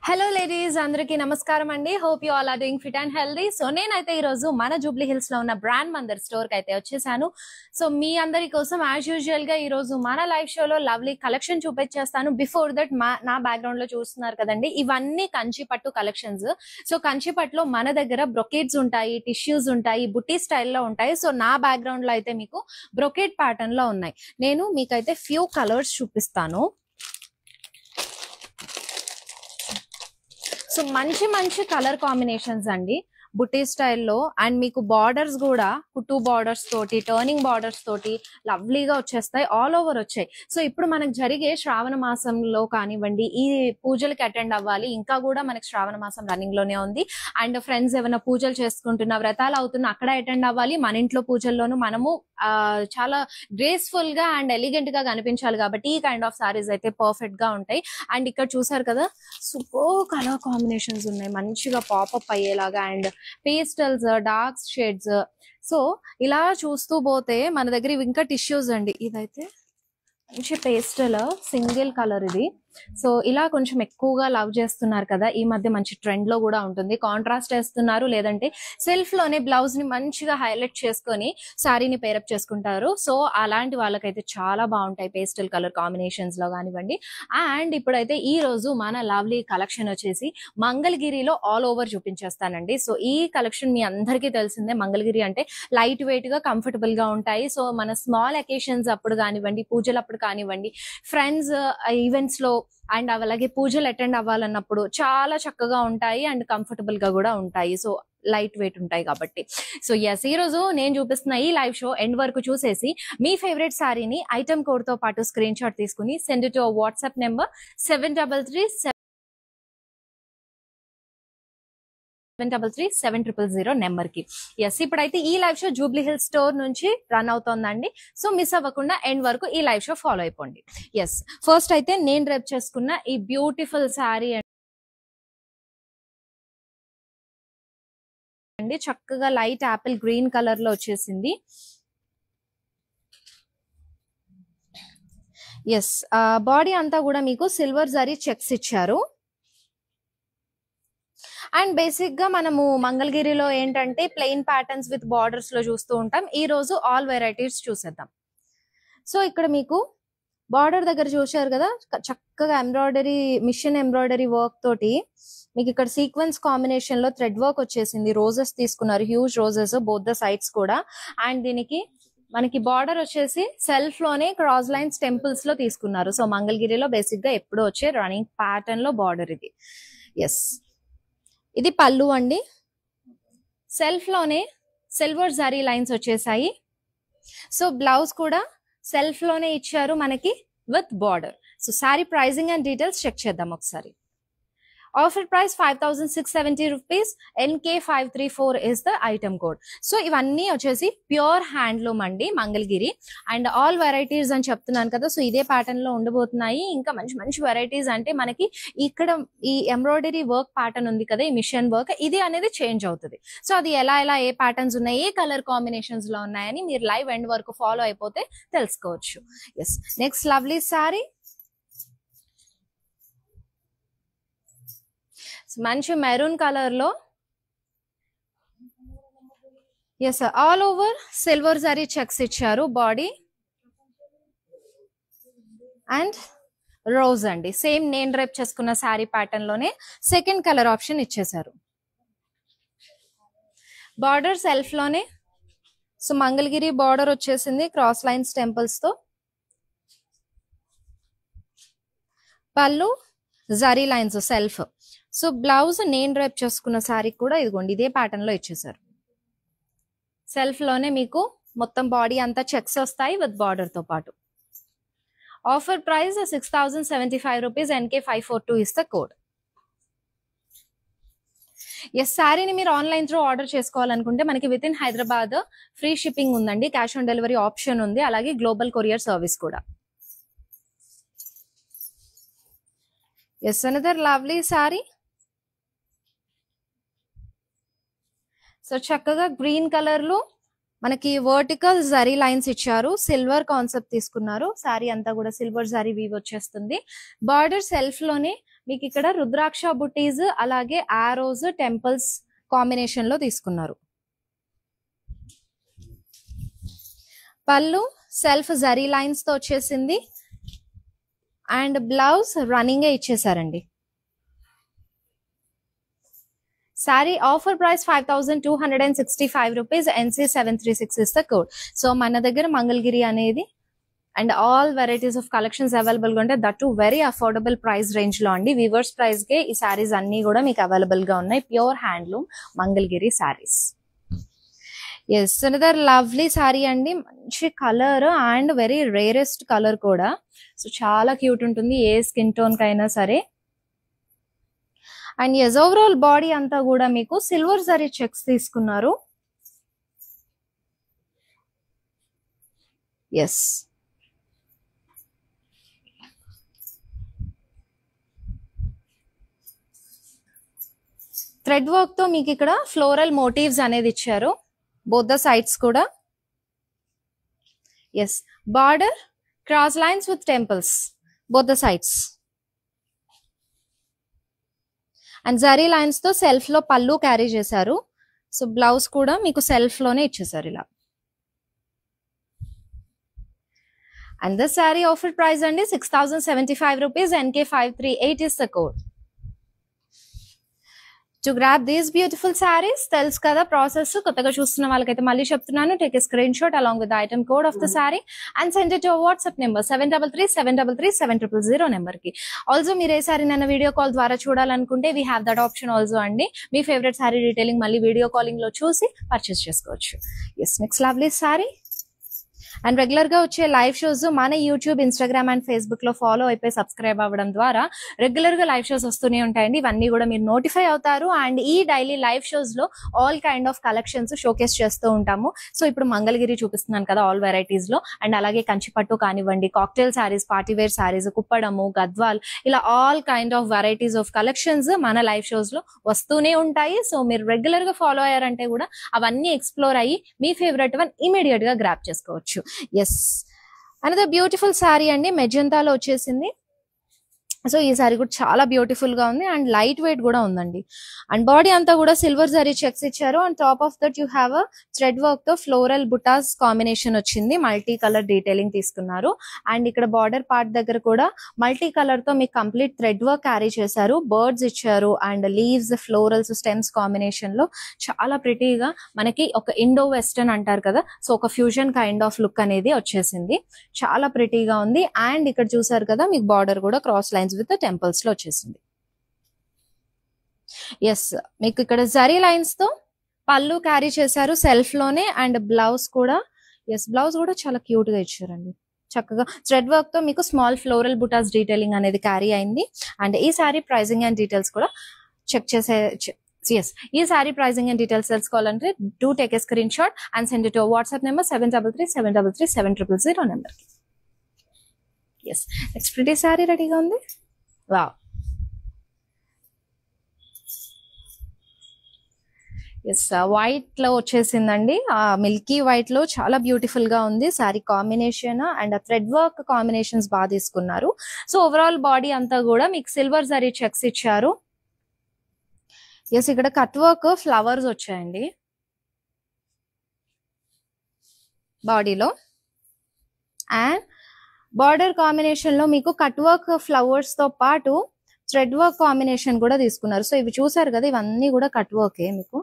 Hello ladies, అందరికీ నమస్కారం అండి. Hope you all are doing fit and healthy. So నేనైతే ఈ రోజు మన జూబ్లీ హిల్స్ లో ఉన్న బ్రాండ్ మందర్ స్టోర్ కి అయితే వచ్చేసాను. సో మీ అందరి కోసం యాజ్ యూజువల్ గా ఈ రోజు మన లైవ్ షోలో లవ్లీ కలెక్షన్ చూపించేస్తాను. బిఫోర్ దట్ నా బ్యాక్గ్రౌండ్ లో చూస్తున్నారు కదండి, ఇవన్నీ కంచి పట్టు కలెక్షన్స్. సో కంచి పట్టులో మన దగ్గర బ్రొకేట్స్ ఉంటాయి, టిష్యూస్ ఉంటాయి, బుట్టి స్టైల్లో ఉంటాయి. సో నా బ్యాక్గ్రౌండ్ లో అయితే మీకు బ్రొకేట్ ప్యాటర్న్ లో ఉన్నాయి. నేను మీకైతే ఫ్యూ కలర్స్ చూపిస్తాను. సో మంచి మంచి కలర్ కాంబినేషన్స్ అండి, బుటీ స్టైల్లో. అండ్ మీకు బార్డర్స్ కూడా కుట్టు బార్డర్స్ తోటి, టర్నింగ్ బార్డర్స్ తోటి లవ్లీగా వచ్చేస్తాయి, ఆల్ ఓవర్ వచ్చాయి. సో ఇప్పుడు మనకు జరిగే శ్రావణ మాసంలో కానివ్వండి, ఈ పూజలకి అటెండ్ అవ్వాలి. ఇంకా కూడా మనకి శ్రావణ మాసం రన్నింగ్ లోనే ఉంది. అండ్ ఫ్రెండ్స్ ఏమైనా పూజలు చేసుకుంటున్నా, వ్రతాలు అవుతున్నా అక్కడ అటెండ్ అవ్వాలి. మన ఇంట్లో పూజల్లోనూ మనము చాలా గ్రేస్ఫుల్ గా అండ్ ఎలిగెంట్ గా కనిపించాలి కాబట్టి ఈ కైండ్ ఆఫ్ సారీస్ అయితే పర్ఫెక్ట్ గా ఉంటాయి. అండ్ ఇక్కడ చూసారు కదా, సూపర్ కలర్ కాంబినేషన్స్ ఉన్నాయి, మంచిగా పాపప్ అయ్యేలాగా. And pastels, dark shades. So ఇలా చూస్తూ పోతే మన దగ్గర ఇంకా టిష్యూస్ అండి. ఇదైతే మంచి పేస్టల్ సింగిల్ కలర్ ఇది. సో ఇలా కొంచెం ఎక్కువగా లవ్ చేస్తున్నారు కదా, ఈ మధ్య మంచి ట్రెండ్ లో కూడా ఉంటుంది. కాంట్రాస్ట్ వేస్తున్నారు, లేదంటే సెల్ఫ్ లోనే బ్లౌజ్ ని మంచిగా హైలైట్ చేసుకొని శారీని పేరప్ చేసుకుంటారు. సో అలాంటి వాళ్ళకైతే చాలా బాగుంటాయి పేస్టల్ కలర్ కాంబినేషన్స్ లో కానివ్వండి. అండ్ ఇప్పుడైతే ఈ రోజు మన లవ్లీ కలెక్షన్ వచ్చేసి మంగళగిరిలో ఆల్ ఓవర్ చూపించేస్తానండి. సో ఈ కలెక్షన్ మీ అందరికీ తెలిసిందే, మంగళగిరి అంటే లైట్ వెయిట్ గా కంఫర్టబుల్ గా ఉంటాయి. సో మన స్మాల్ అకేషన్స్ అప్పుడు కానివ్వండి, పూజలప్పుడు కానివ్వండి, ఫ్రెండ్స్ ఈవెంట్స్ లో అండ్ అలాగే పూజలు అటెండ్ అవ్వాలన్నప్పుడు చాలా చక్కగా ఉంటాయి అండ్ కంఫర్టబుల్ గా కూడా ఉంటాయి. సో లైట్ వెయిట్ ఉంటాయి కాబట్టి. సో ఎస్, ఈ రోజు నేను చూపిస్తున్న ఈ లైవ్ షో ఎండ్ వరకు చూసేసి మీ ఫేవరెట్ సారీని ఐటమ్ కోడ్ తో పాటు స్క్రీన్ షాట్ తీసుకుని send to WhatsApp number 733-700 number కి. ఎస్, ఇప్పుడైతే ఈ live show Jubilee hills store నుంచి రన్ అవుతోందండి. సో మిస్ అవ్వకుండా ఎండ్ వరకు ఈ లైవ్ షో ఫాలో అయిపోండి. ఎస్, ఫస్ట్ అయితే నేను రేపు చేసుకున్న ఈ బ్యూటిఫుల్ శారీ అండి, చక్కగా లైట్ యాపిల్ గ్రీన్ కలర్ లో వచ్చేసింది. ఎస్, బాడీ అంతా కూడా మీకు సిల్వర్ జరీ చెక్స్ ఇచ్చారు. అండ్ బేసిక్ గా మనము మంగళగిరిలో ఏంటంటే ప్లెయిన్ ప్యాటర్న్స్ విత్ బార్డర్స్ లో చూస్తూ ఉంటాం. ఈ రోజు ఆల్ వెరైటీస్ చూసేద్దాం. సో ఇక్కడ మీకు బార్డర్ దగ్గర చూసారు కదా, చక్కగా ఎంబ్రాయిడరీ, మిషన్ ఎంబ్రాయిడరీ వర్క్ తోటి మీకు ఇక్కడ సీక్వెన్స్ కాంబినేషన్ లో థ్రెడ్ వర్క్ వచ్చేసింది. రోజెస్ తీసుకున్నారు, huge roses both the sides కూడా. అండ్ దీనికి మనకి బార్డర్ వచ్చేసి సెల్ఫ్ లోనే క్రాస్ లైన్స్ టెంపుల్స్ లో తీసుకున్నారు. సో మంగళగిరిలో బేసిక్ గా ఎప్పుడు వచ్చే రన్నింగ్ ప్యాటర్న్ లో బార్డర్ ఇది. ఎస్, ఇది పళ్ళు అండి, సెల్ఫ్ లోనే సిల్వర్ జరీ లైన్స్ వచ్చేసాయి. సో బ్లౌజ్ కూడా సెల్ఫ్ లోనే ఇచ్చారు మనకి with border. So sari pricing and details check చేద్దాం ఒకసారి. Offer price 5,670 rupees. NK534 is the item code. So ఇవన్నీ వచ్చేసి ప్యూర్ హ్యాండ్లూమ్ అండి, మంగళగిరి. అండ్ ఆల్ వెరైటీస్ అని చెప్తున్నాను కదా, సో ఇదే ప్యాటర్న్ లో ఉండబోతున్నాయి. ఇంకా మంచి మంచి వెరైటీస్ అంటే మనకి ఇక్కడ ఈ ఎంబ్రాయిడరీ వర్క్ ప్యాటర్న్ ఉంది కదా, ఈ మిషన్ వర్క్, ఇది అనేది చేంజ్ అవుతుంది. సో అది ఎలా ఏ ప్యాటర్న్స్ ఉన్నాయి, ఏ కలర్ కాంబినేషన్స్ లో ఉన్నాయని మీరు లైవ్ ఎండ్ వరకు ఫాలో అయిపోతే తెలుసుకోవచ్చు. ఎస్, నెక్స్ట్ లవ్లీ శారీ మంచి మెరూన్ కలర్ లో. Yes, all over silver zari checks ఇచ్చారు బాడీ. అండ్ రోజ్ అండి, సేమ్ నేను రేపు చేసుకున్న శారీ ప్యాటర్న్ లోనే సెకండ్ కలర్ ఆప్షన్ ఇచ్చేసారు. బార్డర్ సెల్ఫ్ లోనే. సో మంగళగిరి బార్డర్ వచ్చేసింది క్రాస్ లైన్స్ టెంపుల్స్ తో. పళ్ళు zari lines self. So blouse నేను రేపు చేసుకున్న శారీ కూడా ఇదిగోండి ఇదే ప్యాటర్న్ లో ఇచ్చేసారు. సెల్ఫ్ లోనే మీకు మొత్తం బాడీ అంతా చెక్స్ వస్తాయి విత్ బార్డర్ తో పాటు. Offer price 6,075 rupees. NK542 is the code. Yes, శారీని మీరు ఆన్లైన్ త్రూ ఆర్డర్ చేసుకోవాలనుకుంటే మనకి within Hyderabad free shipping ఉందండి, క్యాష్ ఆన్ డెలివరీ ఆప్షన్ ఉంది, అలాగే గ్లోబల్ కొరియర్ సర్వీస్ కూడా. Yes, another lovely sari. So చక్కగా గ్రీన్ కలర్ లో మనకి వర్టికల్ జరీ లైన్స్ ఇచ్చారు, సిల్వర్ కాన్సెప్ట్ తీసుకున్నారు. శారీ అంతా కూడా సిల్వర్ జరీ వీవ్ వచ్చేస్తుంది. బార్డర్ సెల్ఫ్ లోనే మీకు ఇక్కడ రుద్రాక్ష బుటీస్ అలాగే ఆరోస్ టెంపుల్స్ కాంబినేషన్ లో తీసుకున్నారు. పళ్ళు సెల్ఫ్ జరీ లైన్స్ తో వచ్చేసింది అండ్ బ్లౌజ్ రన్నింగ్ ఇచ్చేసారండి. Sari offer price 5265 rupees. NC736 is the code. So మన దగ్గర మంగళగిరి అనేది and all varieties of collections available గా ఉంటాయి. That too very affordable price range లో అండి. వీవర్స్ ప్రైస్ కే ఈ సారీస్ అన్ని కూడా మీకు అవైలబుల్ గా ఉన్నాయి. Pure handloom Mangalagiri saris. Yes, another lovely sari అండి. మంచి colour and very rarest colour కూడా. సో చాలా క్యూట్ ఉంటుంది ఏ స్కిన్ టోన్ కైనా సరే. అండ్ ఎస్, ఓవరాల్ బాడీ అంతా కూడా మీకు సిల్వర్ జరీ చెక్స్ తీసుకున్నారు. ఎస్, థ్రెడ్ వర్క్ తో మీకు ఇక్కడ ఫ్లోరల్ మోటివ్స్ అనేది ఇచ్చారు బోత్ ద సైడ్స్ కూడా. Yes, border cross lines with temples both the sides and zari lines తో సెల్ఫ్ లో పళ్ళు క్యారీ చేశారు. సో బ్లౌజ్ కూడా మీకు సెల్ఫ్ లోనే ఇచ్చేసారు ఇలా. And the sorry offer price అండి 6075 rupees. NK538 is the code. To grab these beautiful saris తెలుసు కదా ప్రాసెస్. కొత్తగా చూస్తున్న వాళ్ళకైతే మళ్ళీ చెప్తున్నాను. Take a screen shot along with item code of the sorry and send it to WhatsApp number 7337337000 number కి. Also మీరు ఏ సారీ నన్ను వీడియో కాల్ ద్వారా చూడాలనుకుంటే we have that option also అండి. మీ ఫేవరెట్ సారీ డీటెయిలింగ్ మళ్ళీ వీడియో కాలింగ్ లో చూసి purchase చేసుకోవచ్చు. Yes, next lovely sari. And regular గా వచ్చే లైవ్ షోస్ మన యూట్యూబ్, ఇన్స్టాగ్రామ్ అండ్ ఫేస్బుక్ లో ఫాలో అయిపోయి సబ్స్క్రైబ్ అవ్వడం ద్వారా రెగ్యులర్ గా లైవ్ షోస్ వస్తూనే ఉంటాయండి. ఇవన్నీ కూడా మీరు నోటిఫై అవుతారు. అండ్ ఈ డైలీ లైవ్ షోస్ లో all kind of collections showcase చేస్తూ ఉంటాము. సో ఇప్పుడు మంగళగిరి చూపిస్తున్నాను కదా ఆల్ వెరైటీస్ లో. అండ్ అలాగే కంచిపట్టు కానివ్వండి, cocktail saris, party wear saris, కుప్పడము, గద్వాల్, ఇలా all kind of varieties of collections మన లైవ్ షోస్ లో వస్తూనే ఉంటాయి. సో మీరు రెగ్యులర్ గా ఫాలో అయ్యారంటే కూడా అవన్నీ ఎక్స్ప్లోర్ అయ్యి మీ ఫేవరెట్ వన్ ఇమీడియట్ గా గ్రాప్ చేసుకోవచ్చు. ఎస్, అనదర్ బ్యూటిఫుల్ సారీ అండి. మెజెంటాలో వచ్చేసింది. సో ఈ సారీ కూడా చాలా బ్యూటిఫుల్ గా ఉంది అండ్ లైట్ వెయిట్ కూడా ఉందండి. అండ్ బాడీ అంతా కూడా సిల్వర్ జరీ చెక్స్ ఇచ్చారు. And top of that you have a thread work తో ఫ్లోరల్ బుటాస్ కాంబినేషన్ వచ్చింది. మల్టీ కలర్ డీటెయిలింగ్ తీసుకున్నారు. అండ్ ఇక్కడ బార్డర్ పార్ట్ దగ్గర కూడా మల్టీ కలర్ తో మీకు కంప్లీట్ థ్రెడ్ వర్క్ క్యారీ చేశారు. బర్డ్స్ ఇచ్చారు and leaves, florals, stems combination లో చాలా ప్రిటీగా మనకి ఒక ఇండో వెస్టర్న్ అంటారు కదా, సో ఒక ఫ్యూజన్ కైండ్ ఆఫ్ లుక్ అనేది వచ్చేసింది. చాలా ప్రిటీగా ఉంది. అండ్ ఇక్కడ చూసారు కదా మీకు బార్డర్ కూడా క్రాస్ లైన్స్ విత్ టెంపుల్స్ లో వచ్చేసింది. ఎస్, మీకు ఇక్కడ జరీ లైన్స్ తో పళ్ళు క్యారీ చేశారు సెల్ఫ్ లోనే. అండ్ బ్లౌజ్ కూడా, ఎస్ బ్లౌజ్ కూడా చాలా క్యూట్ గా ఇచ్చారండి. చక్కగా థ్రెడ్ వర్క్ తో మీకు స్మాల్ ఫ్లోరల్ బుటాస్ డీటెయిలింగ్ అనేది క్యారీ అయింది. అండ్ ఈ సారీ ప్రైజింగ్ అండ్ డీటెయిల్స్ కూడా చెక్ చేసే ఎస్, ఈ సారీ ప్రైజింగ్ అండ్ డీటెయిల్స్ తెలుసుకోవాలంటే do take a screen shot and send it to WhatsApp number 7337337000 number కి. ఎస్, నెక్స్ట్ ప్రిటీ సారీ రెడీగా ఉంది. వావ్, ఎస్ వైట్ లో వచ్చేసిందండి. మిల్కీ వైట్ లో చాలా బ్యూటిఫుల్ గా ఉంది sorry combination. And thread work combinations బాగా తీసుకున్నారు. సో ఓవరాల్ బాడీ అంతా కూడా మీకు సిల్వర్ జరీ చెక్స్ ఇచ్చారు. ఎస్, ఇక్కడ కట్ వర్క్ ఫ్లవర్స్ వచ్చాయండి బాడీలో. అండ్ బార్డర్ కాంబినేషన్ లో మీకు కట్ వర్క్ ఫ్లవర్స్ తో పాటు థ్రెడ్ వర్క్ కాంబినేషన్ కూడా తీసుకున్నారు. సో ఇవి చూసారు కదా, ఇవన్నీ కూడా కట్ వర్కే. మీకు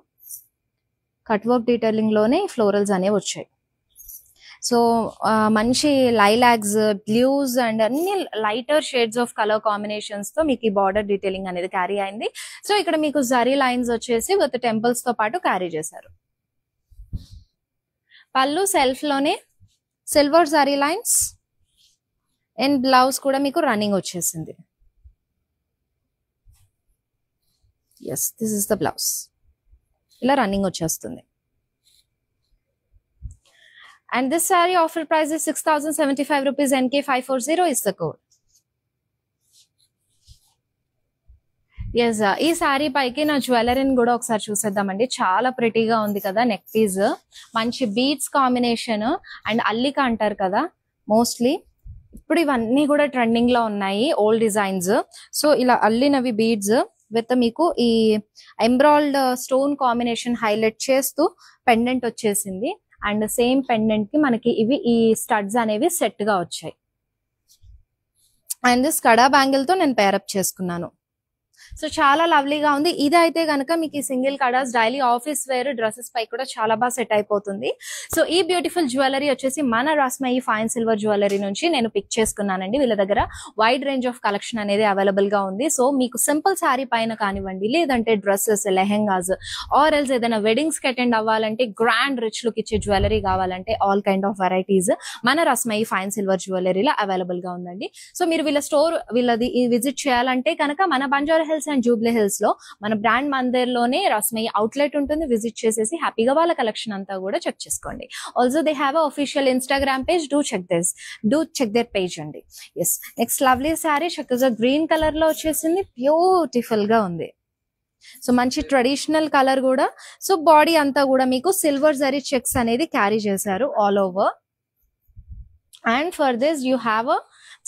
కట్ వర్క్ డీటెయిలింగ్ లోనే ఫ్లోరల్స్ అనేవి వచ్చాయి. సో మంచి లైలాక్స్, బ్లూస్ అండ్ అన్ని lighter shades of colour combinations తో మీకు ఈ బార్డర్ డీటెయిలింగ్ అనేది క్యారీ అయింది. సో ఇక్కడ మీకు జరీ లైన్స్ వచ్చేసి విత్ టెంపుల్స్ తో పాటు క్యారీ చేశారు. పళ్ళు సెల్ఫ్ లోనే silver zari lines and blouse కూడా మీకు రన్నింగ్ వచ్చేసింది. Yes, this is the blouse. ఇలా రన్నింగ్ వచ్చేస్తుంది. And this sari offer price is 6075 rupees. NK540 is the code. Yes, ఈ సారీ పైకి నా జ్యువెలరీని కూడా ఒకసారి చూసేద్దామండి. చాలా ప్రిటీగా ఉంది కదా. నెక్ పీస్ మంచి బీడ్స్ కాంబినేషన్ అండ్ అల్లిక అంటారు కదా మోస్ట్లీ, ఇప్పుడు ఇవన్నీ కూడా ట్రెండింగ్ లో ఉన్నాయి ఓల్డ్ డిజైన్స్. సో ఇలా అల్లినవి బీడ్స్ విత్ మీకు ఈ ఎంబ్రాయిల్డ్ స్టోన్ కాంబినేషన్ హైలైట్ చేస్తూ పెండెంట్ వచ్చేసింది. అండ్ సేమ్ పెండెంట్ కి మనకి ఇవి ఈ స్టడ్స్ అనేవి సెట్ గా వచ్చాయి. అండ్ స్కడా బ్యాంగిల్ తో నేను పేరప్ చేసుకున్నాను. సో చాలా లవ్లీగా ఉంది. ఇది అయితే కనుక మీకు ఈ సింగిల్ కడాస్ డైలీ ఆఫీస్ వేర్ డ్రెస్సెస్ పై కూడా చాలా బాగా సెట్ అయిపోతుంది. సో ఈ బ్యూటిఫుల్ జ్యువెలరీ వచ్చేసి మన రాస్మయి ఫైన్ సిల్వర్ జ్యువెలరీ నుంచి నేను పిక్ చేసుకున్నానండి. వీళ్ళ దగ్గర వైడ్ రేంజ్ ఆఫ్ కలెక్షన్ అనేది అవైలబుల్ గా ఉంది. సో మీకు సింపుల్ శారీ పైన కానివ్వండి, లేదంటే డ్రెస్సెస్, లెహెంగాస్ ఆర్ ఎల్స్ ఏదైనా వెడ్డింగ్స్ కి అటెండ్ అవ్వాలంటే, గ్రాండ్ రిచ్ లుక్ ఇచ్చే జ్యువెలరీ కావాలంటే ఆల్ కైండ్ ఆఫ్ వెరైటీస్ మన రాస్మయి ఫైన్ సిల్వర్ జ్యువెలరీలో అవైలబుల్ గా ఉందండి. సో మీరు వీళ్ళ స్టోర్ వీళ్ళది విజిట్ చేయాలంటే కనుక మన Banjara hills and Jubilee hills లో మన బ్రాండ్ మందిర్ లోనే రాస్మయి అవుట్లెట్ ఉంటుంది. విజిట్ చేసేసి హ్యాపీగా వాళ్ళ కలెక్షన్ అంతా కూడా చెక్ చేసుకోండి. Also they have official Instagram page. Do check their page అండి. ఎస్, నెక్స్ట్ లవ్లీ శారీ చక్కగా గ్రీన్ కలర్ లో వచ్చేసింది. బ్యూటిఫుల్ గా ఉంది. సో మంచి ట్రెడిషనల్ కలర్ కూడా. సో బాడీ అంతా కూడా మీకు సిల్వర్ జరీ చెక్స్ అనేది క్యారీ చేశారు all over. And for this you have a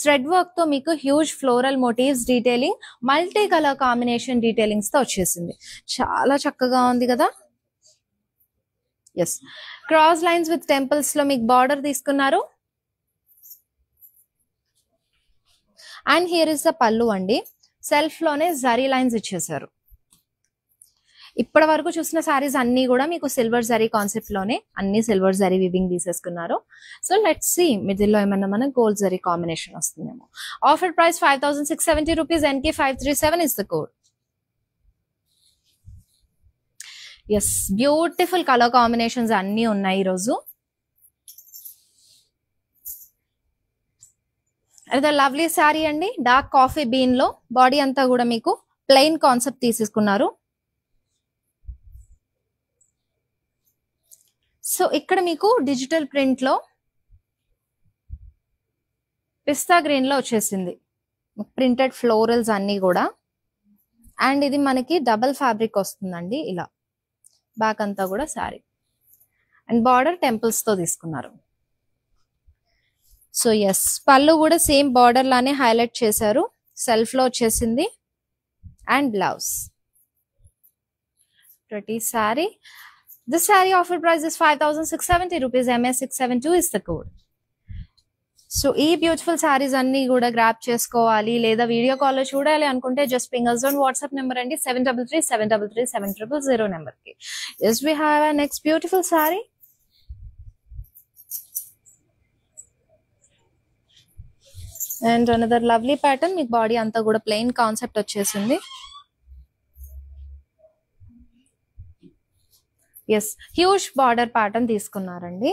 thread work తో మీకు huge floral motifs detailing, multi colour combination detailings తో వచ్చేసింది. చాలా చక్కగా ఉంది కదా. Yes, cross lines with temples లో మీకు బార్డర్ తీసుకున్నారు. అండ్ హియర్ ఇస్ ద పల్లు అండి. సెల్ఫ్ లోనే జరీ లైన్స్ ఇచ్చేసారు. ఇప్పటి వరకు చూసిన సారీస్ అన్ని కూడా మీకు సిల్వర్ జరీ కాన్సెప్ట్ లోనే అన్ని సిల్వర్ జరీ వివింగ్ తీసేసుకున్నారు. సో లెట్స్ సీ మిడిల్ లో ఏమన్నా మనకు గోల్డ్ జరీ కాంబినేషన్ వస్తుందేమో. Offer price 5670 rupees. NK537 is the code. Yes, beautiful colour combinations అన్ని ఉన్నాయి ఈరోజు. అదే లవ్లీ శారీ అండి. డార్క్ కాఫీ బీన్ లో బాడీ అంతా కూడా మీకు ప్లెయిన్ కాన్సెప్ట్ తీసేసుకున్నారు. సో ఇక్కడ మీకు డిజిటల్ ప్రింట్ లో పిస్తా గ్రీన్ లో వచ్చేసింది ప్రింటెడ్ ఫ్లోరల్స్ అన్ని కూడా. అండ్ ఇది మనకి డబల్ ఫ్యాబ్రిక్ వస్తుందండి. ఇలా బ్యాక్ అంతా కూడా శారీ అండ్ బార్డర్ టెంపుల్స్ తో తీసుకున్నారు. సో ఎస్, పళ్ళు కూడా సేమ్ బార్డర్ లానే హైలైట్ చేశారు. సెల్ఫ్ లో వచ్చేసింది. అండ్ బ్లౌజ్ ప్రతి sari. This saree offer price is 5670 rupees. MS672 is the code. So ఈ బ్యూటిఫుల్ సారీస్ అన్ని కూడా గ్రాప్ చేసుకోవాలి లేదా వీడియో కాల్ లో చూడాలి అనుకుంటే just ping us on WhatsApp number అండి 7337337000 నెంబర్ కి. Yes, we have a next beautiful saree. And another lovely pattern. మీకు బాడీ అంతా కూడా ప్లెయిన్ కాన్సెప్ట్ వచ్చేసింది. ఎస్, హ్యూజ్ బార్డర్ ప్యాటర్న్ తీసుకున్నారండి.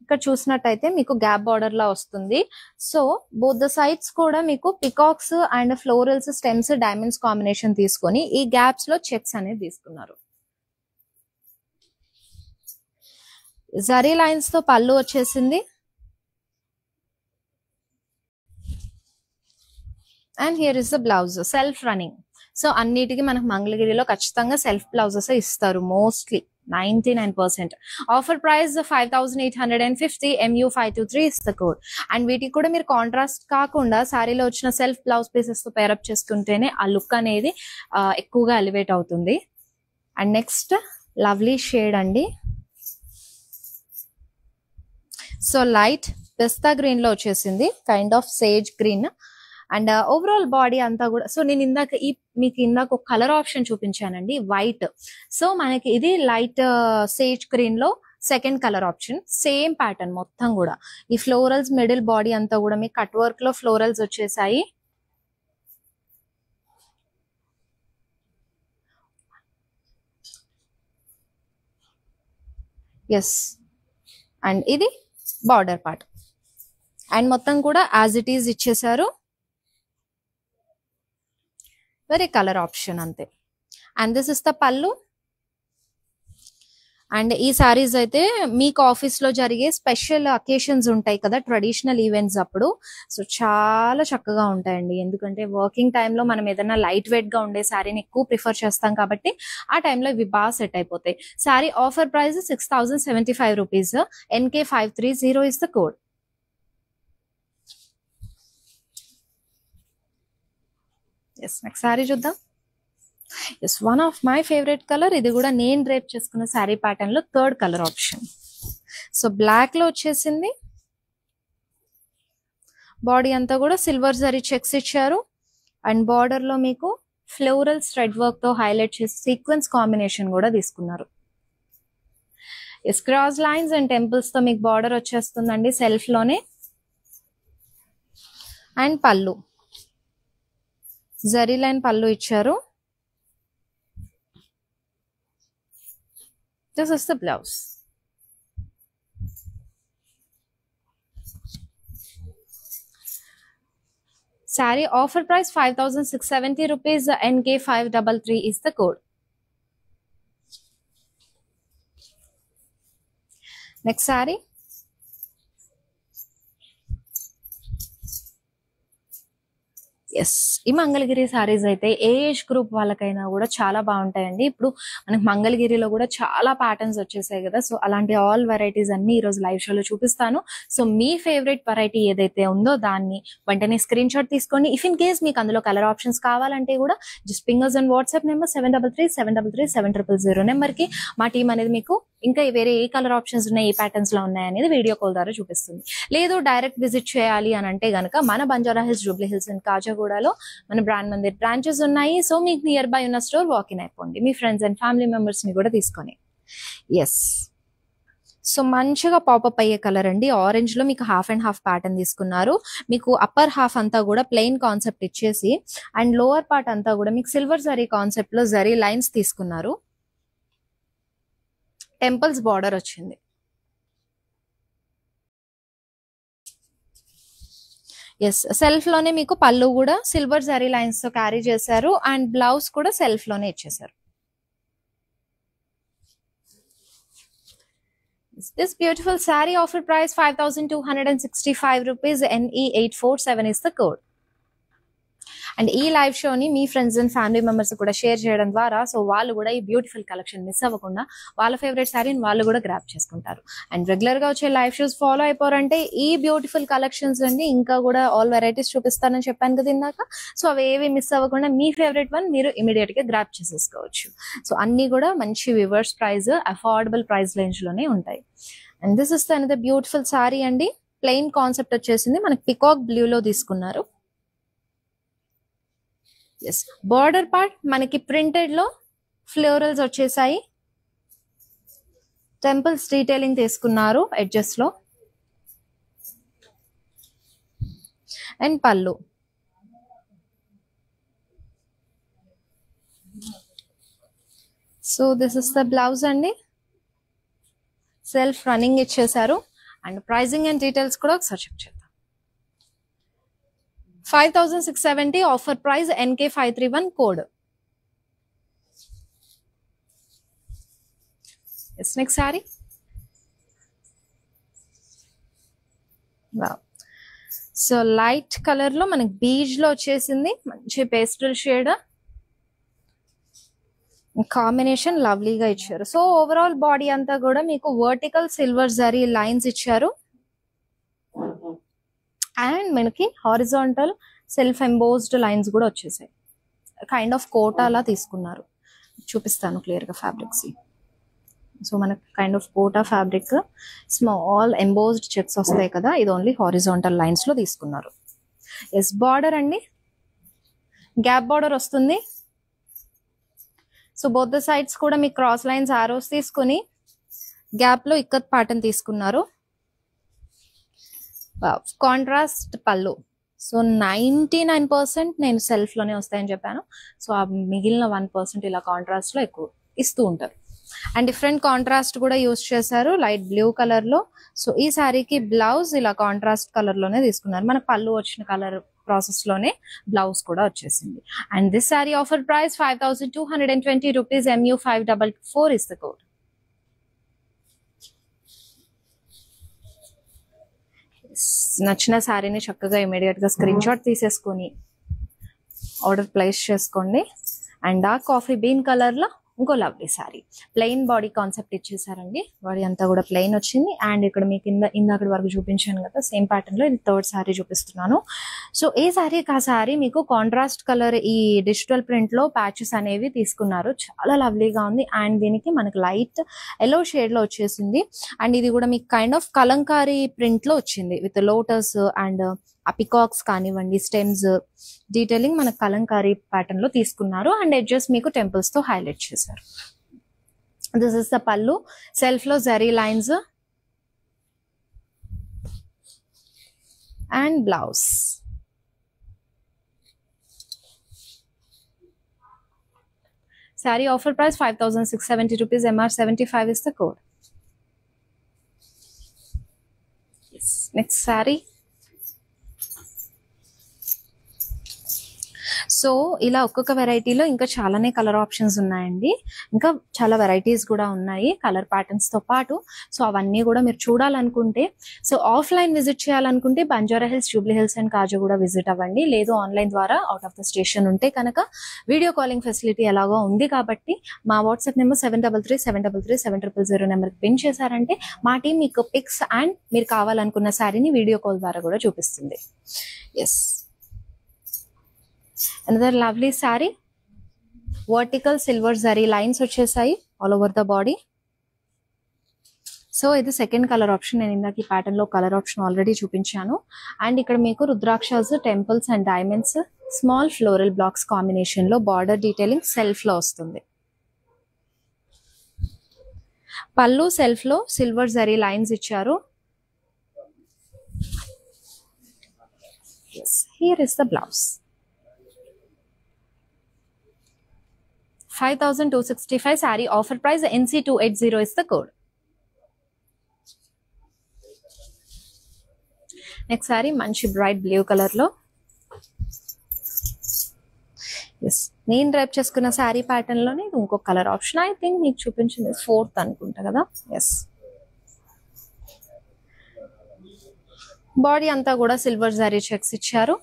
ఇక్కడ చూసినట్టయితే మీకు గ్యాప్ బార్డర్ లా వస్తుంది. సో బోత్ ద సైడ్స్ కూడా మీకు peacocks and florals, stems, diamonds combination తీసుకొని ఈ గ్యాప్స్ లో చెక్స్ అనేది తీసుకున్నారు. జరీ లైన్స్ తో పళ్ళు వచ్చేసింది. And here is the blouse self running. So అన్నిటికీ మనకు మంగళగిరిలో ఖచ్చితంగా సెల్ఫ్ బ్లౌజెస్ ఇస్తారు mostly 99%. Offer price 5850. MU523 is the code. And వీటికి కూడా మీరు కాంట్రాస్ట్ కాకుండా శారీలో వచ్చిన సెల్ఫ్ బ్లౌజ్ పీసెస్ తో పేరప్ చేసుకుంటేనే ఆ లుక్ అనేది ఎక్కువగా ఎలివేట్ అవుతుంది. అండ్ నెక్స్ట్ లవ్లీ షేడ్ అండి. సో లైట్ పిస్తా గ్రీన్ లో వచ్చేసింది, kind of sage green. And overall body అంతా కూడా. సో నేను మీకు ఇందాక ఒక కలర్ ఆప్షన్ చూపించానండి, వైట్. సో మనకి ఇది లైట్ సేజ్ గ్రీన్ లో second colour option. Same pattern మొత్తం కూడా ఈ ఫ్లోరల్స్ మిడిల్ బాడీ అంతా కూడా మీకు కట్ వర్క్ లో ఫ్లోరల్స్ వచ్చేసాయి. ఎస్, అండ్ ఇది బార్డర్ పార్ట్. అండ్ మొత్తం కూడా యాజ్ ఇట్ ఈజ్ ఇచ్చేసారు. వెరీ కలర్ ఆప్షన్ అంతే. అండ్ దిస్ ఇస్ ద పల్లు. అండ్ ఈ సారీస్ అయితే మీకు ఆఫీస్ లో జరిగే స్పెషల్ అకేషన్స్ ఉంటాయి కదా, ట్రెడిషనల్ ఈవెంట్స్ అప్పుడు. సో చాలా చక్కగా ఉంటాయండి. ఎందుకంటే వర్కింగ్ టైంలో మనం ఏదైనా లైట్ వెయిట్ గా ఉండే శారీని ఎక్కువ ప్రిఫర్ చేస్తాం కాబట్టి ఆ టైంలో ఇవి బాగా సెట్ అయిపోతాయి. Sari offer price 6075 rupees. NK530 is the code. Yes next sari చూద్దాం. Yes one of my favourite colour. ఇది కూడా నేను డ్రేప్ చేసుకున్న శారీ ప్యాటర్న్ లో third colour option. So black లో వచ్చేసింది. బాడీ అంతా కూడా సిల్వర్ జరీ చెక్స్ ఇచ్చారు అండ్ బార్డర్ లో మీకు ఫ్లోరల్ థ్రెడ్ వర్క్ తో హైలైట్ చేసి సీక్వెన్స్ కాంబినేషన్ కూడా తీసుకున్నారు. క్రాస్ లైన్స్ అండ్ టెంపుల్స్ తో మీకు బార్డర్ వచ్చేస్తుందండి సెల్ఫ్ లోనే. అండ్ పళ్ళు జరీ లైన్ పళ్ళు ఇచ్చారు. This is the blouse. Saree offer price 5,670 rupees. NK533 is the code. Next saree. Yes ఈ మంగళగిరి సారీస్ అయితే ఏ ఏజ్ గ్రూప్ వాళ్ళకైనా కూడా చాలా బాగుంటాయండి. ఇప్పుడు మనకి మంగళగిరిలో కూడా చాలా ప్యాటర్న్స్ వచ్చేసాయి కదా. సో అలాంటి ఆల్ వెరైటీస్ అన్ని ఈ రోజు లైవ్ షోలో చూపిస్తాను. సో మీ ఫేవరెట్ వెరైటీ ఏదైతే ఉందో దాన్ని వెంటనే స్క్రీన్ షాట్ తీసుకోండి. ఇఫ్ ఇన్ కేస్ మీకు అందులో కలర్ ఆప్షన్స్ కావాలంటే కూడా just ping us and WhatsApp number 7337337000 number కి మా టీం అనేది మీకు ఇంకా వేరే ఏ కలర్ ఆప్షన్స్ ఉన్నాయి, ఏ ప్యాటర్న్స్ లో ఉన్నాయి అనేది వీడియో కాల్ ద్వారా చూపిస్తుంది. లేదు డైరెక్ట్ విజిట్ చేయాలి అని అంటే గనక మన Banjara Hills, Jubilee Hills and కాజాగూడలో మన బ్రాండ్ మందిర్ బ్రాంచెస్ ఉన్నాయి. సో మీకు నియర్ బై ఉన్న స్టోర్ వాకిన్ అయిపోండి మీ ఫ్రెండ్స్ అండ్ ఫ్యామిలీ మెంబర్స్ ని కూడా తీసుకొని. ఎస్ సో మంచిగా పాపప్ అయ్యే కలర్ అండి. ఆరెంజ్ లో మీకు హాఫ్ అండ్ హాఫ్ ప్యాటర్న్ తీసుకున్నారు. మీకు అప్పర్ హాఫ్ అంతా కూడా ప్లెయిన్ కాన్సెప్ట్ ఇచ్చేసి అండ్ లోవర్ పార్ట్ అంతా కూడా మీకు సిల్వర్ జరీ కాన్సెప్ట్ లో జరీ లైన్స్ తీసుకున్నారు. టెంపుల్స్ బార్డర్ వచ్చింది. ఎస్ సెల్ఫ్ లోనే మీకు పళ్ళు కూడా సిల్వర్ జరీ లైన్స్ తో క్యారీ చేశారు అండ్ బ్లౌజ్ కూడా సెల్ఫ్ లోనే ఇచ్చేసారు. This beautiful saree offer price 5,265 rupees. NE847 is the code. And ఈ లైవ్ షోని మీ ఫ్రెండ్స్ అండ్ ఫ్యామిలీ మెంబర్స్ కూడా షేర్ చేయడం ద్వారా సో వాళ్ళు కూడా ఈ బ్యూటిఫుల్ కలెక్షన్ మిస్ అవ్వకుండా వాళ్ళ ఫేవరెట్ శారీని వాళ్ళు కూడా గ్రాప్ చేసుకుంటారు. అండ్ రెగ్యులర్ గా వచ్చే లైవ్ షోస్ ఫాలో అయిపోరంటే ఈ బ్యూటిఫుల్ కలెక్షన్స్ అండి ఇంకా కూడా ఆల్ వెరైటీస్ చూపిస్తానని చెప్పాను కదా ఇందాక. సో అవి ఏవి మిస్ అవ్వకుండా మీ ఫేవరెట్ వన్ మీరు ఇమీడియట్ గా గ్రాప్ చేసేసుకోవచ్చు. సో అన్ని కూడా మంచి viewers price, affordable price range లోనే ఉంటాయి. And this is another beautiful sari అండి. ప్లెయిన్ కాన్సెప్ట్ వచ్చేసింది. మనకి పికాక్ బ్లూ లో తీసుకున్నారు. ఎస్ బార్డర్ పార్ట్ మనకి ప్రింటెడ్ లో ఫ్లోరల్స్ వచ్చేసాయి. టెంపుల్స్ డీటెయిలింగ్ తీసుకున్నారు ఎడ్జెస్ లో. అండ్ పళ్ళు so this is the blouse అండి. సెల్ఫ్ రన్నింగ్ ఇచ్చేసారు. అండ్ ప్రైజింగ్ అండ్ డీటెయిల్స్ కూడా ఒకసారి చెక్ చేద్దాం. 5,670 offer price. NK531 code. Yes, next saree. Wow. So light colour లో మనకి బీజ్ లో వచ్చేసింది. మంచి పేస్టల్ షేడ్ కాంబినేషన్ లవ్లీగా ఇచ్చారు. సో ఓవరాల్ బాడీ అంతా కూడా మీకు వర్టికల్ సిల్వర్ జరీ లైన్స్ ఇచ్చారు అండ్ మనకి హారిజాంటల్ సెల్ఫ్ ఎంబోస్డ్ లైన్స్ కూడా వచ్చేసాయి. కైండ్ ఆఫ్ కోటాలా తీసుకున్నారు. చూపిస్తాను క్లియర్ గా ఫ్యాబ్రిక్స్. సో మనకి kind of Kota fabric small embossed checks వస్తాయి కదా, ఇది ఓన్లీ హారిజాంటల్ లైన్స్ లో తీసుకున్నారు. ఎస్ బార్డర్ అండి, గ్యాప్ బార్డర్ వస్తుంది. సో బోత్ ద సైడ్స్ కూడా మీకు క్రాస్ లైన్స్ ఆరోస్ తీసుకుని గ్యాప్ లో ఇక్కత్ ప్యాటర్న్ తీసుకున్నారు. కాంట్రాస్ట్ పళ్ళు. సో 99% నేను సెల్ఫ్ లోనే వస్తాయని చెప్పాను. సో ఆ మిగిలిన 1% ఇలా కాంట్రాస్ట్ లో ఎక్కువ ఇస్తూ ఉంటారు. అండ్ డిఫరెంట్ కాంట్రాస్ట్ కూడా యూస్ చేశారు లైట్ బ్లూ కలర్ లో. సో ఈ శారీకి బ్లౌజ్ ఇలా కాంట్రాస్ట్ కలర్ లోనే తీసుకున్నారు. మన పళ్ళు వచ్చిన కలర్ ప్రాసెస్ లోనే బ్లౌజ్ కూడా వచ్చేసింది. And this sari offer price 5,220 rupees. MU544 is the code. నచ్చిన శారీని చక్కగా ఇమీడియట్ గా స్క్రీన్ షాట్ తీసేసుకొని ఆర్డర్ ప్లేస్ చేసుకోండి. అండ్ ఆ కాఫీ బీన్ కలర్ లో ఇంకో lovely sari, plain body concept ఇచ్చేసారండి. బాడీ అంతా కూడా ప్లెయిన్ వచ్చింది. అండ్ ఇక్కడ మీకు ఇందాక వరకు చూపించాను కదా సేమ్ ప్యాటర్న్ లో ఇది థర్డ్ సారీ చూపిస్తున్నాను. సో ఏ సారీ ఆ సారీ మీకు కాంట్రాస్ట్ కలర్ ఈ డిజిటల్ ప్రింట్ లో ప్యాచెస్ అనేవి తీసుకున్నారు. చాలా లవ్లీగా ఉంది. అండ్ దీనికి మనకి లైట్ ఎల్లో షేడ్ లో వచ్చేసింది. అండ్ ఇది కూడా మీకు కైండ్ ఆఫ్ కలంకారీ ప్రింట్ లో వచ్చింది విత్ లోటస్ అండ్ ఆ పికాక్స్ కానివ్వండి, స్టెమ్స్ డీటెయిలింగ్ మన కలంకారీ ప్యాటర్న్ లో తీసుకున్నారు. అండ్ ఎడ్జెస్ మీకు టెంపుల్స్ తో హైలైట్ చేశారు. దిస్ ఇస్ ద పల్లు, సెల్ఫ్ లో zari lines and blouse. Saree offer price 5,670 rupees. MR 75 is the code. Yes. Next saree. So ఇలా ఒక్కొక్క వెరైటీలో ఇంకా చాలానే కలర్ ఆప్షన్స్ ఉన్నాయండి. ఇంకా చాలా వెరైటీస్ కూడా ఉన్నాయి కలర్ ప్యాటర్న్స్ తో పాటు. సో అవన్నీ కూడా మీరు చూడాలనుకుంటే, సో ఆఫ్లైన్ విజిట్ చేయాలనుకుంటే Banjara Hills, Jubilee Hills and Khajaguda visit అవ్వండి. లేదు ఆన్లైన్ ద్వారా అవుట్ ఆఫ్ ద స్టేషన్ ఉంటే కనుక వీడియో కాలింగ్ ఫెసిలిటీ ఎలాగో ఉంది కాబట్టి మా వాట్సాప్ నెంబర్ 7337337000 నెంబర్కి పిన్ చేశారంటే మా టీం మీకు పిక్స్ అండ్ మీరు కావాలనుకున్న శారీని వీడియో కాల్ ద్వారా కూడా చూపిస్తుంది. Yes, another lovely saree, vertical silver zari lines వచ్చేసాయి all over the body. So ఇది సెకండ్ కలర్ ఆప్షన్. నేను ఇందాక ఈ ప్యాటర్న్ లో కలర్ ఆప్షన్ ఆల్రెడీ చూపించాను. అండ్ ఇక్కడ మీకు rudrakshas, temples and diamonds, small floral blocks combination లో బార్డర్ డీటెయిలింగ్ సెల్ఫ్ లో వస్తుంది. పళ్ళు సెల్ఫ్ లో సిల్వర్ జరీ లైన్స్ ఇచ్చారు. yes, here is the blouse. 5,265 saree offer price. NC280 is the code. Next saree manchi bright blue color lo. Yes, నేను డ్రైప్ చేసుకున్న saree pattern లోనే ఇది ఇంకో కలర్ ఆప్షన్. ఐ థింక్ మీకు చూపించింది ఫోర్త్ అనుకుంటా కదా. ఎస్, బాడీ అంతా కూడా సిల్వర్ జరీ చెక్స్ ఇచ్చారు.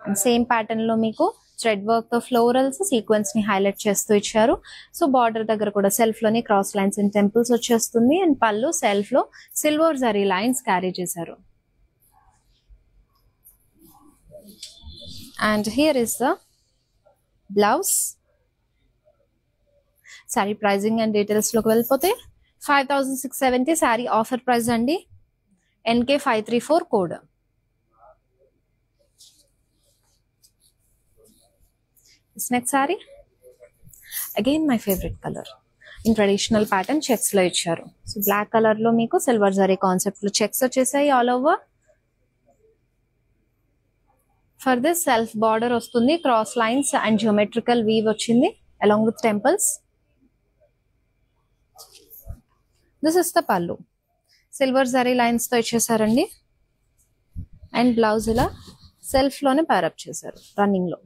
అండ్ సేమ్ ప్యాటర్న్ లో మీకు థ్రెడ్ వర్క్ తో ఫ్లోరల్స్ సీక్వెన్స్ ని హైలైట్ చేస్తూ ఇచ్చారు. సో బార్డర్ దగ్గర కూడా సెల్ఫ్ లోని క్రాస్ లైన్స్ అండ్ టెంపుల్స్ వచ్చేస్తుంది. అండ్ పళ్ళు సెల్ఫ్ లో సిల్వర్ జరీ లైన్స్ క్యారీ చేశారు. And here is the blouse. Sari pricing and details లోకి వెళ్ళిపోతే 5,670 సారీ ఆఫర్ ప్రైస్ అండి. NK534 code. This next saree, again my favorite color in traditional pattern, checks lo icharu. So black color lo meeku silver zari concept lo checks vachesai all over. For this self border ostundi, cross lines and geometrical weave ochindi along with temples. This is the pallu, silver zari lines tho ichesarandi. And blouse ila self lone pair up chesaru running lo.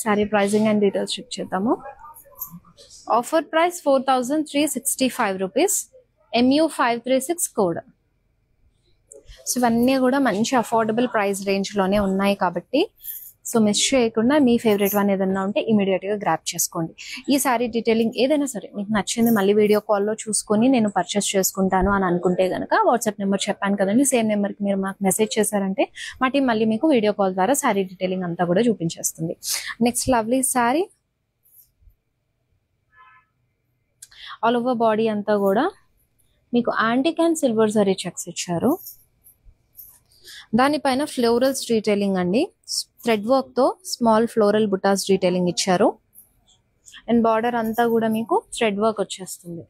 Sari pricing and details check చేద్దాము. Offer price 4,365 rupees. MU536 code. So ఇవన్నీ కూడా మంచి affordable price range లోనే ఉన్నాయి కాబట్టి so miss చేయకుండా మీ favourite one ఏదన్నా ఉంటే ఇమీడియట్ గా గ్రాప్ చేసుకోండి. ఈ సారీ డీటెయిలింగ్ ఏదైనా సరే మీకు నచ్చింది మళ్ళీ వీడియో కాల్లో చూసుకొని నేను పర్చేస్ చేసుకుంటాను అని అనుకుంటే కనుక వాట్సాప్ నెంబర్ చెప్పాను కదండి, సేమ్ నెంబర్ కి మీరు మాకు మెసేజ్ చేశారంటే మా టీం మళ్ళీ మీకు వీడియో కాల్ ద్వారా సారీ డీటెయిలింగ్ అంతా కూడా చూపించేస్తుంది. Next lovely sari, all over body అంతా కూడా మీకు antique and silver zari checks ఇచ్చారు. దానిపైన ఫ్లోరల్స్ డీటెయిలింగ్ అండి, థ్రెడ్ వర్క్ తో స్మాల్ ఫ్లోరల్ బుటాస్ డీటెయిలింగ్ ఇచ్చారు. అండ్ బార్డర్ అంతా కూడా మీకు థ్రెడ్ వర్క్ వచ్చేస్తుంది.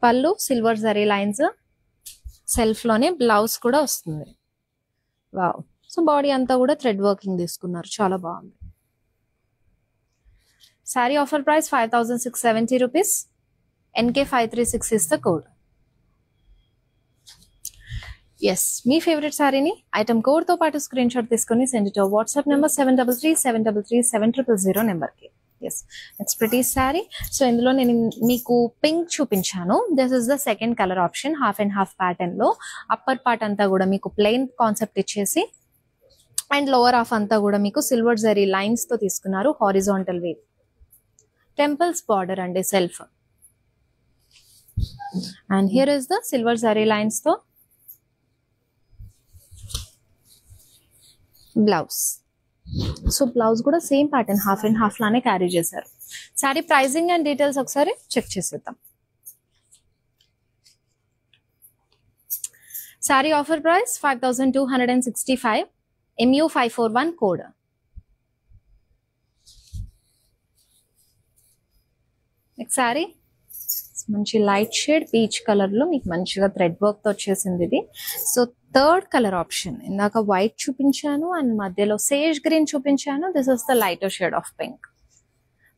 పళ్ళు సిల్వర్ జరీ లైన్స్, సెల్ఫ్ లోనే బ్లౌజ్ కూడా వస్తుంది. వావ్, సో బాడీ అంతా కూడా థ్రెడ్ వర్కింగ్ తీసుకున్నారు, చాలా బాగుంది. Sari offer price 5,670 rupees. NK536 is the code. Yes, మీ ఫేవరెట్ సారీని ఐటమ్ కోడ్ తో పాటు స్క్రీన్ షాట్ తీసుకొని send to WhatsApp number 7337337000 number కి. Yes, it's pretty sari. So ఇందులో నేను మీకు పింక్ చూపించాను. This is the second colour option, half and half pattern లో. అప్పర్ పార్ట్ అంతా కూడా మీకు ప్లెయిన్ కాన్సెప్ట్ ఇచ్చేసి అండ్ లోవర్ హాఫ్ అంతా కూడా మీకు సిల్వర్ జరీ లైన్స్ తో తీసుకున్నారు. హారిజాంటల్ వేవ్, టెంపుల్స్ బార్డర్ అండి self. And here is the silver zari lines తో బ్లౌజ్. సో బ్లౌజ్ కూడా same pattern half and half లానే క్యారీ చేశారు. సారీ ప్రైజింగ్ అండ్ డీటెయిల్స్ ఒకసారి చెక్ చేసేద్దాం. Sorry offer price 5265, MU541 code. Next sorry మంచి light shade peach colour లో మీకు మంచిగా థ్రెడ్ వర్క్ తో వచ్చేసింది ఇది. సో థర్డ్ కలర్ ఆప్షన్, ఇందాక వైట్ చూపించాను అండ్ మధ్యలో సేజ్ గ్రీన్ చూపించాను. This is the lighter shade of pink.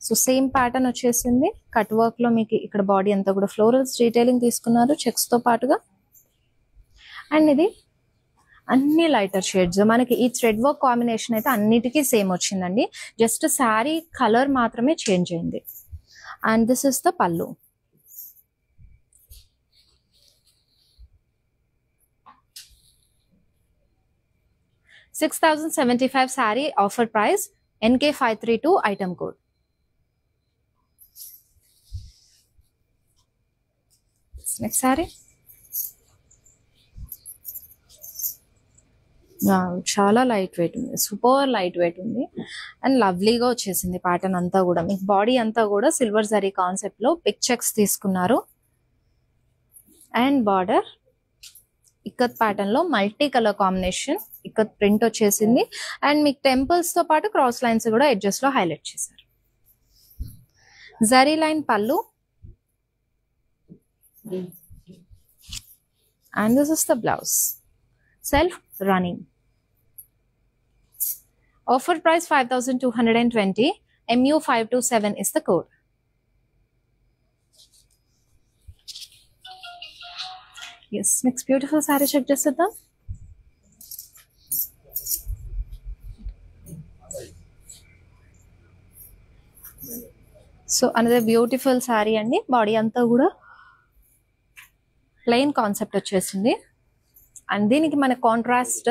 So same pattern వచ్చేసింది. కట్ వర్క్ లో మీకు ఇక్కడ బాడీ అంతా కూడా ఫ్లోరల్స్ డీటెయిలింగ్ తీసుకున్నారు చెక్స్ తో పాటుగా. అండ్ ఇది అన్ని లైటర్ షేడ్స్. మనకి ఈ థ్రెడ్ వర్క్ కాంబినేషన్ అయితే అన్నిటికీ సేమ్ వచ్చిందండి, జస్ట్ శారీ కలర్ మాత్రమే చేంజ్ అయింది. అండ్ దిస్ ఇస్ ద పల్లు. $6,075 saree offer price, NK532 item code. Next saree. చాలా లైట్ వెయిట్ ఉంది, సూపర్ లైట్ వెయిట్ ఉంది అండ్ లవ్లీగా వచ్చేసింది ప్యాటర్న్ అంతా కూడా. మీకు బాడీ అంతా కూడా సిల్వర్ జరీ కాన్సెప్ట్ లో పిక్ చెక్స్ తీసుకున్నారు. అండ్ బార్డర్ ఇక్కత్ ప్యాటర్న్ లో multi colour combination ikat print వచ్చేసింది. అండ్ మీకు టెంపుల్స్ తో పాటు క్రాస్ లైన్స్ కూడా ఎడ్జెస్ లో హైలైట్ చేశారు. జరీ లైన్ పల్లు and this is the blouse, self running. Offer price 5220, MU527 is the code. Yes, next beautiful saree check చేద్దాం. సో అనదర్ బ్యూటిఫుల్ శారీ అండి. బాడీ అంతా కూడా ప్లెయిన్ కాన్సెప్ట్ వచ్చేసింది. అండ్ దీనికి మన కాంట్రాస్ట్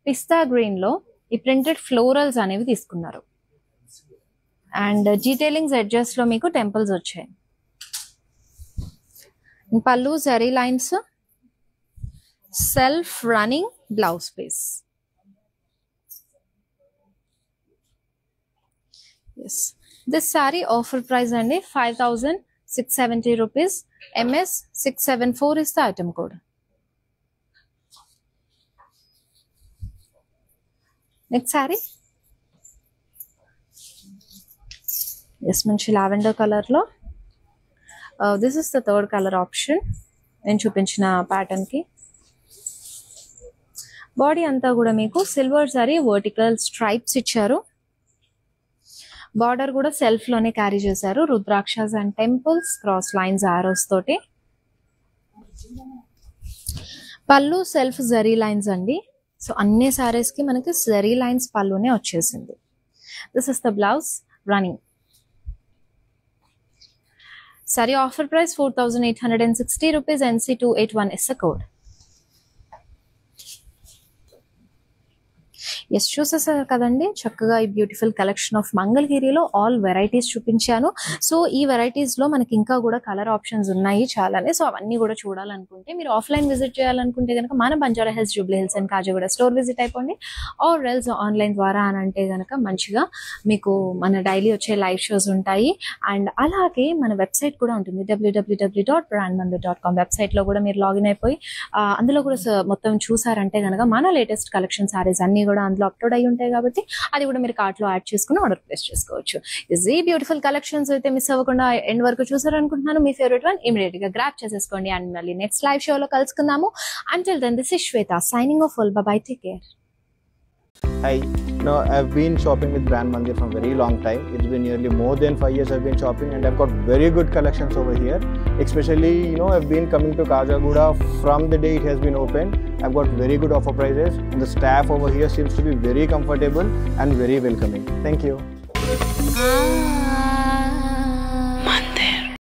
పిస్తా గ్రీన్ లో ఈ ప్రింటెడ్ ఫ్లోరల్స్ అనేవి తీసుకున్నారు. అండ్ డీటెయిలింగ్స్ ఎడ్జెస్ లో మీకు టెంపుల్స్ వచ్చాయి. Pallu zari lines, self running blouse piece. Yes, this sari offer price అండి 5670 rupees, MS674 is the item code. Next sari is మంచి లావెండర్ కలర్ లో. This is the third colour option నేను చూపించిన ప్యాటర్న్ కి. బాడీ అంతా కూడా మీకు సిల్వర్ జరీ వర్టికల్ స్ట్రైప్స్ ఇచ్చారు. బార్డర్ కూడా సెల్ఫ్ లోనే క్యారీ చేశారు. Rudrakshas and temples, cross lines, arrows తోటి. పల్లు సెల్ఫ్ జరీ లైన్స్ అండి. సో అన్ని సారీస్ కి మనకి జరీ లైన్స్ పల్లునే వచ్చేసింది. This is the blouse running. Sari offer price 4860 rupees, NC281 is the code. Yes, చూసేసారు కదండి చక్కగా ఈ బ్యూటిఫుల్ కలెక్షన్ ఆఫ్ మంగళగిరిలో ఆల్ వెరైటీస్ చూపించాను. సో ఈ వెరైటీస్ లో మనకి ఇంకా కూడా కలర్ ఆప్షన్స్ ఉన్నాయి చాలానే. సో అవన్నీ కూడా చూడాలనుకుంటే మీరు ఆఫ్లైన్ విజిట్ చేయాలనుకుంటే కనుక మన Banjara Hills, Jubilee Hills and Kacheguda store visit అయిపోండి. ఆర్ ఎల్స్ ఆన్లైన్ ద్వారా అని అంటే కనుక మంచిగా మీకు మన డైలీ వచ్చే లైవ్ షోస్ ఉంటాయి. అండ్ అలాగే మన వెబ్సైట్ కూడా ఉంటుంది, www.brandmandir.com. వెబ్సైట్ లో కూడా మీరు లాగిన్ అయిపోయి అందులో కూడా మొత్తం చూసారంటే కనుక మన లేటెస్ట్ కలెక్షన్ సారీస్ అన్ని కూడా అందులో అప్లోడ్ అయ్యి ఉంటాయి కాబట్టి అది కూడా మీరు కార్ట్ లో యాడ్ చేసుకుని ఆర్డర్ ప్లేస్ చేసుకోవచ్చు. ఈ బ్యూటిఫుల్ కలెక్షన్స్ అయితే మిస్ అవ్వకుండా ఎండ్ వరకు చూసారనుకుంటున్నాను. మీ ఫేవరెట్ వన్ ఇమీడియట్ గా గ్రాప్ చేసేసుకోండి. అండ్ మళ్ళీ నెక్స్ట్ లైవ్ షోలో కలుసుకుందాము. Until then, this is Shweta signing off. Bye bye, take care. Hi, I've been shopping with Brand Mandir from very long time. It's been nearly more than 5 years I've been shopping, and I've got very good collections over here. Especially, I've been coming to Kajagoda from the day it has been opened. I've got very good offer prices, and the staff over here seems to be very comfortable and very welcoming. Thank you.